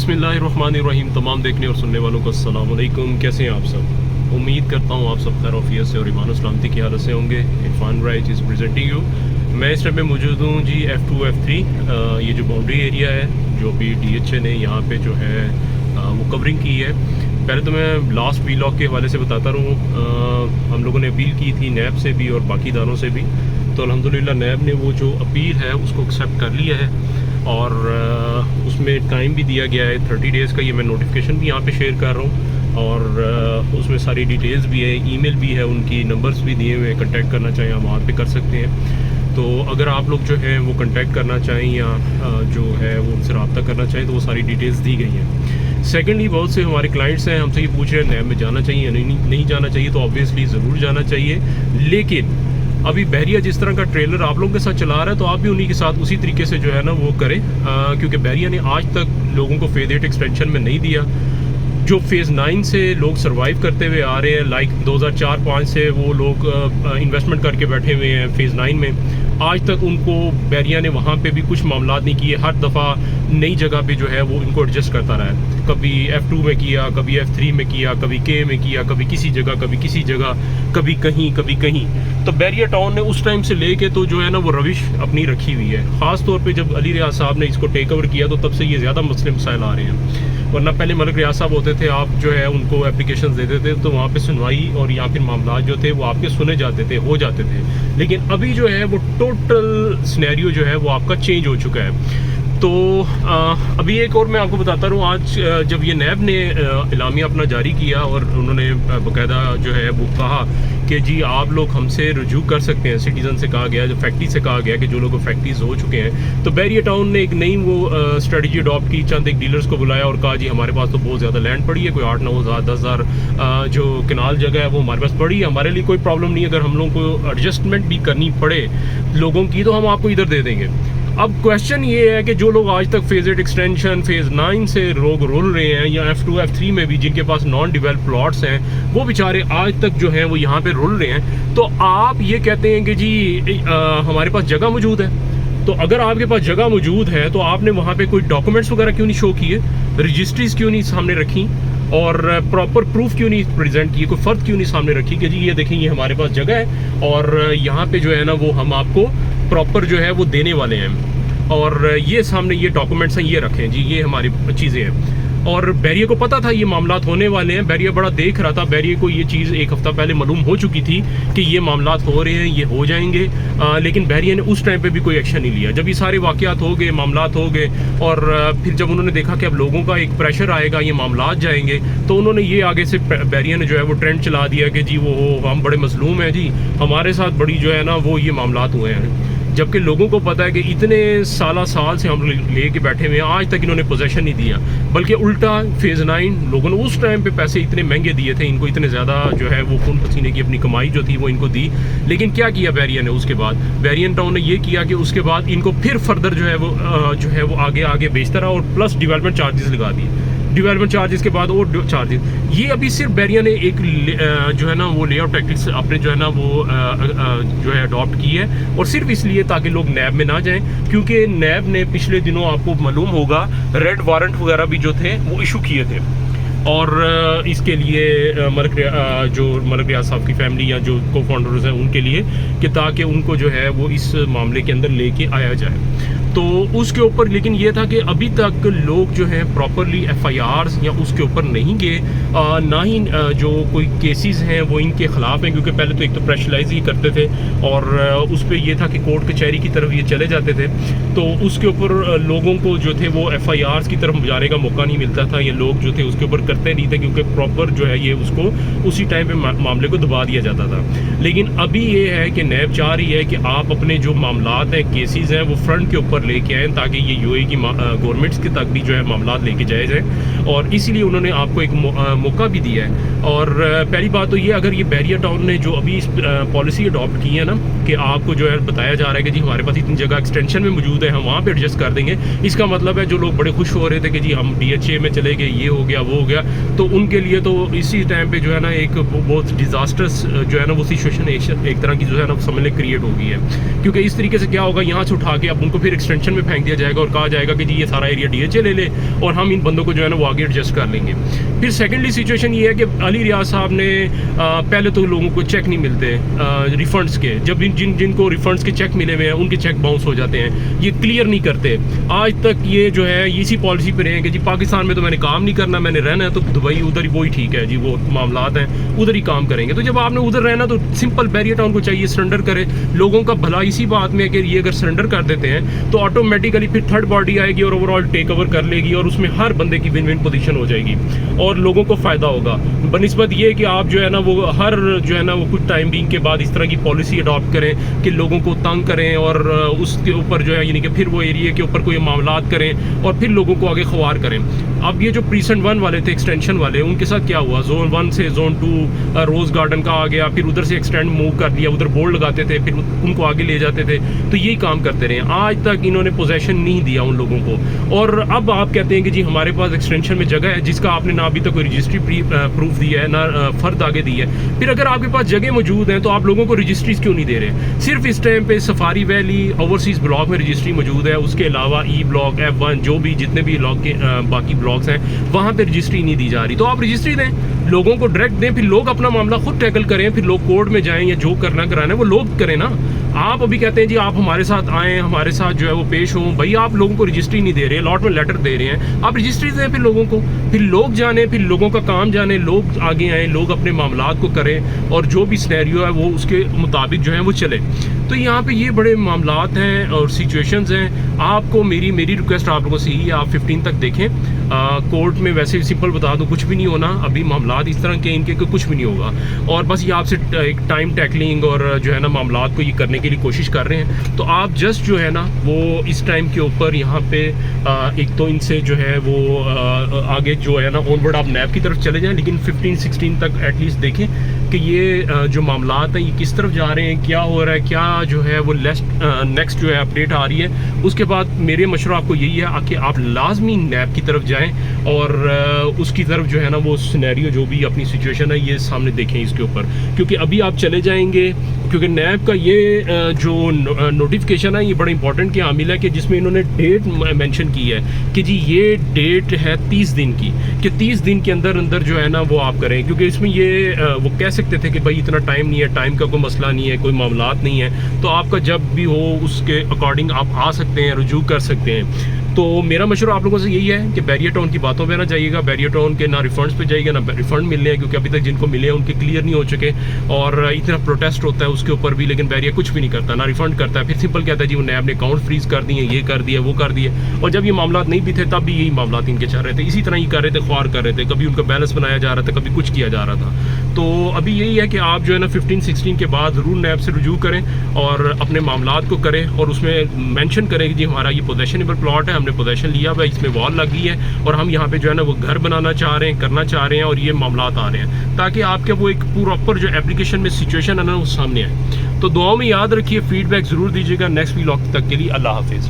बिस्मिल्लाहिर्रहमानिर्रहीम। तमाम देखने और सुनने वालों को अस्सलाम वालेकुम। कैसे हैं आप सब? उम्मीद करता हूँ आप सब खैर आफियत से और ईमान और सलामती की हालत से होंगे। Irfan right is presenting you. मैं इस टाइम पे मौजूद हूँ जी F2 F3, ये जो बाउंड्री एरिया है जो भी DHA ने यहाँ पे जो है वो कवरिंग की है। पहले तो मैं लास्ट वीलॉग के हवाले से बताता रहूँ, हम लोगों ने अपील की थी नैब से भी और बाकी इदारों से भी, तो अल्हम्दुलिल्लाह नैब ने वो जो अपील है उसको एक्सेप्ट कर लिया है और उसमें टाइम भी दिया गया है 30 डेज़ का। ये मैं नोटिफिकेशन भी यहाँ पे शेयर कर रहा हूँ और उसमें सारी डिटेल्स भी है, ईमेल भी है, उनकी नंबर्स भी दिए हुए हैं। कांटेक्ट करना चाहें आप वहाँ पे कर सकते हैं। तो अगर आप लोग जो है वो कांटेक्ट करना चाहें या जो है वो उनसे रब्ता करना चाहें तो वो सारी डिटेल्स दी गई हैं। सेकेंडली, बहुत से हमारे क्लाइंट्स हैं हमसे ये पूछ रहे हैं नैब में जाना चाहिए या नहीं जाना चाहिए। तो ऑब्वियसली ज़रूर जाना चाहिए, लेकिन अभी बहरिया जिस तरह का ट्रेलर आप लोगों के साथ चला रहा है तो आप भी उन्हीं के साथ उसी तरीके से जो है ना वो करें, क्योंकि बहरिया ने आज तक लोगों को फेज़ 8 एक्सटेंशन में नहीं दिया। जो फेज़ 9 से लोग सरवाइव करते हुए आ रहे हैं, लाइक 2004-5 से वो लोग इन्वेस्टमेंट करके बैठे हुए हैं फेज़ 9 में, आज तक उनको बहरिया ने वहाँ पे भी कुछ मामला नहीं किए। हर दफ़ा नई जगह पे जो है वो इनको एडजस्ट करता रहा है। कभी F2 में किया, कभी F3 में किया, कभी K में किया, कभी किसी जगह, कभी किसी जगह, कभी कहीं। तो बहरिया टाउन ने उस टाइम से लेके तो जो है ना वो रविश अपनी रखी हुई है। ख़ास तौर पे जब अली रियाज साहब ने इसको टेक ओवर किया तो तब से ये ज़्यादा मसले मसाइल आ रहे हैं। वरना पहले मलिक रियाज साहब होते थे, आप जो है उनको एप्लीकेशन देते थे तो वहाँ पे सुनवाई और या फिर मामला जो थे वो आपके सुने जाते थे, हो जाते थे। लेकिन अभी जो है वो टोटल सिनेरियो जो है वो आपका चेंज हो चुका है। तो अभी एक और मैं आपको बताता रहूँ, आज जब ये नैब ने इलामिया अपना जारी किया और उन्होंने बाकायदा जो है वो कहा कि जी आप लोग हमसे रुजू कर सकते हैं, सिटीज़न से कहा गया, जो फैक्ट्री से कहा गया कि जो लोग फैक्ट्रीज हो चुके हैं, तो बहरिया टाउन ने एक नई वो स्ट्रेटजी अडॉप्ट की। चंद एक डीलर्स को बुलाया और कहा जी हमारे पास तो बहुत ज़्यादा लैंड पड़ी है, कोई 8-9 हज़ार 10 हज़ार जो कनाल जगह है वो हमारे पास पड़ी है, हमारे लिए कोई प्रॉब्लम नहीं है। अगर हम लोगों को एडजस्टमेंट भी करनी पड़े लोगों की तो हम आपको इधर दे देंगे। अब क्वेश्चन ये है कि जो लोग आज तक फेज़ 8 एक्सटेंशन फेज़ 9 से लोग रुल रहे हैं या F2 F3 में भी जिनके पास नॉन डिवेल्प प्लॉट्स हैं, वो बेचारे आज तक जो हैं वो यहाँ पे रुल रहे हैं। तो आप ये कहते हैं कि जी हमारे पास जगह मौजूद है। तो अगर आपके पास जगह मौजूद है तो आपने वहाँ पे कोई डॉक्यूमेंट्स वगैरह क्यों नहीं शो किए, रजिस्ट्रीज क्यों नहीं सामने रखी और प्रॉपर प्रूफ क्यों नहीं प्रेजेंट किए, कोई फ़र्द क्यों नहीं सामने रखी कि जी ये देखें ये हमारे पास जगह है और यहाँ पे जो है ना वो हम आपको प्रॉपर जो है वो देने वाले हैं और ये सामने ये डॉक्यूमेंट्स हैं, ये रखें जी, ये हमारी चीज़ें हैं। और बहरिया को पता था ये मामलात होने वाले हैं, बहरिया बड़ा देख रहा था। बहरिया को ये चीज़ एक हफ़्ता पहले मालूम हो चुकी थी कि ये मामलात हो रहे हैं, ये हो जाएंगे, लेकिन बहरिया ने उस टाइम पे भी कोई एक्शन नहीं लिया। जब ये सारे वाक़यात हो गए, मामलात हो गए और फिर जब उन्होंने देखा कि अब लोगों का एक प्रेशर आएगा, ये मामलात जाएंगे, तो उन्होंने ये आगे से बहरिया ने जो है वो ट्रेंड चला दिया कि जी वो हम बड़े मजलूम हैं जी, हमारे साथ बड़ी जो है ना वो ये मामलात हुए हैं। जबकि लोगों को पता है कि इतने साल से हम ले के बैठे हुए हैं, आज तक इन्होंने पोजेशन नहीं दिया, बल्कि उल्टा फेज़ 9 लोगों ने उस टाइम पे पैसे इतने महंगे दिए थे इनको, इतने ज़्यादा जो है वो खून पसीने की अपनी कमाई जो थी वो इनको दी। लेकिन क्या किया बहरिया ने उसके बाद, बहरिया टाउन ने ये किया कि उसके बाद इनको फिर फर्दर जो है वो आगे बेचता रहा और प्लस डेवलपमेंट चार्जेस लगा दिए। डेवलपमेंट चार्जेस के बाद और चार्जेस, ये अभी सिर्फ बहरिया ने एक जो है ना वो लेआउट टैक्टिक्स आपने जो है ना वो जो है अडॉप्ट की है और सिर्फ इसलिए ताकि लोग नैब में ना जाएं, क्योंकि नैब ने पिछले दिनों आपको मालूम होगा रेड वारंट वगैरह भी जो थे वो इशू किए थे और इसके लिए मलिक रियाज साहब की फैमिली या जो को फाउंडर्स हैं उनके लिए कि ताकि उनको जो है वो इस मामले के अंदर लेके आया जाए। तो उसके ऊपर लेकिन ये था कि अभी तक लोग जो हैं प्रॉपरली FIRs या उसके ऊपर नहीं गए, ना ही जो कोई केसेस हैं वो इनके ख़िलाफ़ हैं, क्योंकि पहले तो एक तो प्रेशराइज ही करते थे और उस पर यह था कि कोर्ट कचहरी की तरफ ये चले जाते थे, तो उसके ऊपर लोगों को जो थे वो FIRs की तरफ जाने का मौका नहीं मिलता था। ये लोग जो थे उसके ऊपर करते नहीं थे क्योंकि प्रॉपर जो है ये उसको उसी टाइम पे मामले को दबा दिया जाता था। लेकिन अभी ये है कि नैब चाह रही है कि आप अपने जो मामलात हैं, केसेस हैं, वो फ्रंट के ऊपर लेके आए ताकि ये UAE की गवर्नमेंट्स के तक भी जो है मामला लेके जाए जाए, और इसलिए उन्होंने आपको एक मौका भी दिया है। और पहली बात तो ये, अगर ये बहरिया टाउन ने जो अभी इस पॉलिसी अडॉप्ट की है ना कि आपको जो है बताया जा रहा है कि जी हमारे पास इतनी जगह एक्सटेंशन में मौजूद है, हम वहाँ पे एडजस्ट कर देंगे, इसका मतलब है जो लोग बड़े खुश हो रहे थे कि जी हम DHA में चले गए, ये हो गया वो हो गया, तो उनके लिए तो इसी टाइम पे जो है ना एक बहुत डिज़ास्टर्स जो है ना वो सिचुएशन एक तरह की जो है ना समझ लें क्रिएट हो गई है। क्योंकि इस तरीके से क्या होगा, यहाँ से उठा के अब उनको फिर एक्सटेंशन में फेंक दिया जाएगा और कहा जाएगा कि जी ये सारा एरिया DHA ले ले और हम इन बंदों को जो है ना वो आगे एडजस्ट कर लेंगे। फिर सेकेंडली सिचुएशन ये है कि अली रियाज साहब ने पहले तो लोगों को चेक नहीं मिलते रिफंड्स के, जब जिनको रिफंड्स के चेक मिले हुए हैं उनके चेक बाउंस हो जाते हैं, ये क्लियर नहीं करते। आज तक ये जो है इसी पॉलिसी पे रहे हैं कि जी पाकिस्तान में तो मैंने काम नहीं करना, मैंने रहना है तो दुबई उधर ही वही ठीक है जी, वो मामलात हैं उधर ही काम करेंगे। तो जब आपने उधर रहना तो सिंपल बैरियर टाउन को चाहिए सरेंडर करे। लोगों का भला इसी बात में है कि ये अगर सरेंडर कर देते हैं तो ऑटोमेटिकली फिर थर्ड पार्टी आएगी और ओवरऑल टेक ओवर कर लेगी और उसमें हर बंदे की विन विन पोजीशन हो जाएगी और लोगों को फ़ायदा होगा। बनिस्बत ये कि आप जो है ना वो हर जो है ना वो कुछ टाइम बीइंग के बाद इस तरह की पॉलिसी अडॉप्ट करें कि लोगों को तंग करें और उसके ऊपर जो है यानी कि फिर वो एरिया के ऊपर कोई मामलात करें और फिर लोगों को आगे ख्वार करें। अब ये जो प्रीसेंट 1 वाले थे एक्सटेंशन वाले, उनके साथ क्या हुआ, जोन 1 से जोन 2 रोज़ गार्डन का आ गया, फिर उधर से एक्सटेंड मूव कर दिया, उधर बोर्ड लगाते थे फिर उनको आगे ले जाते थे, तो यही काम करते रहे। आज तक इन्होंने पोजेशन नहीं दिया उन लोगों को और अब आप कहते हैं कि जी हमारे पास एक्सटेंशन में जगह है जिसका आपने ना अभी तक कोई रजिस्ट्री प्रूफ दिया है ना फ़र्द आगे दी है। फिर अगर आपके पास जगह मौजूद है तो आप लोगों को रजिस्ट्रीज क्यों नहीं दे रहे? सिर्फ इस टाइम पे सफारी वैली ओवरसीज़ ब्लॉक में रजिस्ट्री मौजूद है, उसके अलावा ई ब्लॉक F1 जो भी जितने भी ब्लॉक के बाकी ब्लॉक्स हैं वहाँ पे रजिस्ट्री नहीं दी जा रही। तो आप रजिस्ट्री दें, लोगों को डायरेक्ट दें, फिर लोग अपना मामला खुद टैकल करें, फिर लोग कोर्ट में जाएं या जो करना कराना है वो लोग करें ना। आप अभी कहते हैं जी आप हमारे साथ आएँ, हमारे साथ जो है वो पेश हों, भाई आप लोगों को रजिस्ट्री नहीं दे रहे, अलॉटमेंट लेटर दे रहे हैं, आप रजिस्ट्री दें फिर लोगों को, फिर लोग जाने, फिर लोगों का काम जाने, लोग आगे आएँ, लोग अपने मामलात को करें और जो भी सिनेरियो है वो उसके मुताबिक जो है वो चले। तो यहाँ पे ये बड़े मामलात हैं और सिचुएशंस हैं। आपको मेरी रिक्वेस्ट आप लोगों से ही है, आप 15 तक देखें। कोर्ट में वैसे सिंपल बता दूं कुछ भी नहीं होना, अभी मामलात इस तरह के इनके कुछ भी नहीं होगा और बस ये आपसे एक टाइम टैकलिंग और जो है ना मामलात को ये करने के लिए कोशिश कर रहे हैं। तो आप जस्ट जो है ना वो इस टाइम के ऊपर यहाँ पे एक तो इनसे जो है वो आगे जो है ना ऑनवर्ड आप नैब की तरफ चले जाएं, लेकिन 15-16 तक एटलीस्ट देखें कि ये जो मामलात हैं ये किस तरफ जा रहे हैं, क्या हो रहा है, क्या जो है वो नेक्स्ट जो है अपडेट आ रही है। उसके बाद मेरे मशवरा आपको यही है कि आप लाजमी नैब की तरफ जाएं और उसकी तरफ जो है ना वो सिनेरियो जो भी अपनी सिचुएशन है ये सामने देखें इसके ऊपर, क्योंकि अभी आप चले जाएंगे क्योंकि नैब का ये जो नोटिफिकेशन है ये बड़ा इंपॉर्टेंट की हामिल है कि जिसमें इन्होंने डेट मेंशन की है कि जी ये डेट है 30 दिन की, कि 30 दिन के अंदर अंदर जो है ना वो आप करें, क्योंकि इसमें ये वो कह सकते थे कि भाई इतना टाइम नहीं है, टाइम का कोई मसला नहीं है, कोई मामलात नहीं है, तो आपका जब भी हो उसके अकॉर्डिंग आप आ सकते हैं, रुजू कर सकते हैं। तो मेरा मशवरा आप लोगों से यही है कि बैरियर टाउन की बातों पे ना जाइएगा, बैरियर टाउन के ना रिफंड्स पे जाइएगा, ना रिफंड मिलने हैं, क्योंकि अभी तक जिनको मिले हैं उनके क्लियर नहीं हो चुके और इतना प्रोटेस्ट होता है उसके ऊपर भी, लेकिन बैरियर कुछ भी नहीं करता, ना रिफंड करता है। फिर सिंपल कहता है जी उन्होंने अपने अकाउंट फ्रीज कर दिए, ये कर दिया, वो कर दिए, और जब ये मामला नहीं भी थे तब भी यही मामला इनके चल रहे थे, इसी तरह ही कर रहे थे, ख्वार कर रहे थे, कभी उनका बैलेंस बनाया जा रहा था, कभी कुछ किया जा रहा था। तो अभी यही है कि आप जो है ना 15-16 के बाद ज़रूर नैब से रुजू करें और अपने मामलात को करें और उसमें मेंशन करें कि जी हमारा ये पोजेशनेबल प्लॉट है, हमने पोजेशन लिया हुआ, इसमें वॉल लगी है और हम यहाँ पे जो है ना वो घर बनाना चाह रहे हैं, करना चाह रहे हैं और ये मामलात आ रहे हैं, ताकि आपके वो एक प्रॉपर जो एप्लीकेशन में सिचुएशन है ना वो सामने आए। तो दुआओं में याद रखिए, फीडबैक ज़रूर दीजिएगा। नेक्स्ट व्लॉग तक के लिए अल्लाह हाफिज़।